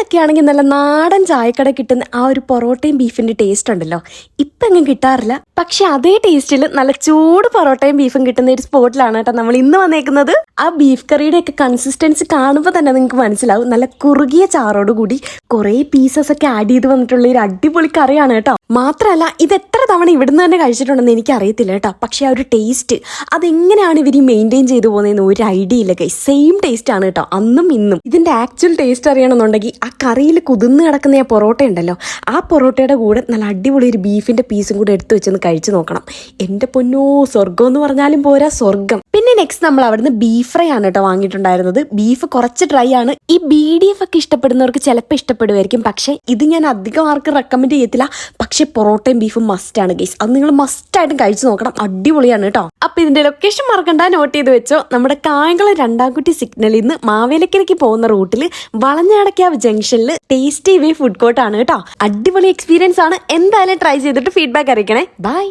പണ്ടൊക്കെ ആണെങ്കിൽ നല്ല നാടൻ ചായക്കട കിട്ടുന്ന ആ ഒരു പൊറോട്ടയും ബീഫിന്റെ ടേസ്റ്റ് ഉണ്ടല്ലോ, ഇപ്പൊ എങ്ങും കിട്ടാറില്ല. പക്ഷെ അതേ ടേസ്റ്റിൽ നല്ല ചൂട് പൊറോട്ടയും ബീഫും കിട്ടുന്ന ഒരു സ്പോട്ടിലാണ് കേട്ടോ നമ്മൾ ഇന്ന് വന്നേക്കുന്നത്. ആ ബീഫ് കറിയുടെ ഒക്കെ കൺസിസ്റ്റൻസി കാണുമ്പോൾ തന്നെ നിങ്ങൾക്ക് മനസ്സിലാവും. നല്ല കുറുകിയ ചാറോട് കൂടി കുറെ പീസസ് ഒക്കെ ആഡ് ചെയ്ത് വന്നിട്ടുള്ള ഒരു അടിപൊളി കറിയാണ് കേട്ടോ. മാത്രമല്ല ഇത് എത്ര തവണ ഇവിടുന്ന് തന്നെ കഴിച്ചിട്ടുണ്ടെന്ന് എനിക്ക് അറിയത്തില്ല കേട്ടോ. പക്ഷെ ആ ഒരു ടേസ്റ്റ് അതെങ്ങനെയാണ് ഇവർ മെയിൻറ്റെയിൻ ചെയ്തു പോകുന്നതെന്ന് ഒരു ഐഡിയ ഇല്ല ഗൈസ്. സെയിം ടേസ്റ്റ് ആണ് കേട്ടോ അന്നും ഇന്നും. ഇതിന്റെ ആക്ച്വൽ ടേസ്റ്റ് അറിയണമെന്നുണ്ടെങ്കിൽ ആ കറിയിൽ കുതിർന്ന് കിടക്കുന്ന ആ പൊറോട്ട ഉണ്ടല്ലോ, ആ പൊറോട്ടയുടെ കൂടെ നല്ല അടിപൊളി ഒരു ബീഫിന്റെ പീസും കൂടെ എടുത്തു വെച്ചൊന്ന് കഴിച്ചു നോക്കണം. എന്റെ പൊന്നോ, സ്വർഗം എന്ന് പറഞ്ഞാലും പോരാ, സ്വർഗം. പിന്നെ നെക്സ്റ്റ് നമ്മൾ അവിടുന്ന് ബീഫ് ഫ്രൈ ആണ് കേട്ടോ വാങ്ങിയിട്ടുണ്ടായിരുന്നത്. ബീഫ് കുറച്ച് ഡ്രൈ ആണ്. ഈ BDF ഒക്കെ ഇഷ്ടപ്പെടുന്നവർക്ക് ചിലപ്പോൾ ഇഷ്ടപ്പെടുമായിരിക്കും, പക്ഷെ ഇത് ഞാൻ അധികം ആർക്കും റെക്കമെൻഡ് ചെയ്യത്തില്ല. പക്ഷെ പൊറോട്ടയും ബീഫും മസ്റ്റ് ആണ് ഗൈസ്. അത് നിങ്ങൾ മസ്റ്റ് ആയിട്ടും കഴിച്ചു നോക്കണം, അടിപൊളിയാണ് കേട്ടോ. അപ്പൊ ഇതിന്റെ ലൊക്കേഷൻ മറക്കണ്ട, നോട്ട് ചെയ്ത് വെച്ചോ. നമ്മുടെ കായംകുളം രണ്ടാംകുറ്റി സിഗ്നലിൽ നിന്ന് മാവേലിക്കരയ്ക്ക് പോകുന്ന റൂട്ടിൽ വളഞ്ഞടക്കാവ് ജംഗ്ഷനിൽ ടേസ്റ്റി വേ ഫുഡ് കോർട്ട് ആണ് കേട്ടോ. അടിപൊളി എക്സ്പീരിയൻസ് ആണ്. എന്തായാലും ട്രൈ ചെയ്തിട്ട് ഫീഡ്ബാക്ക് അറിയിക്കണേ. ബൈ.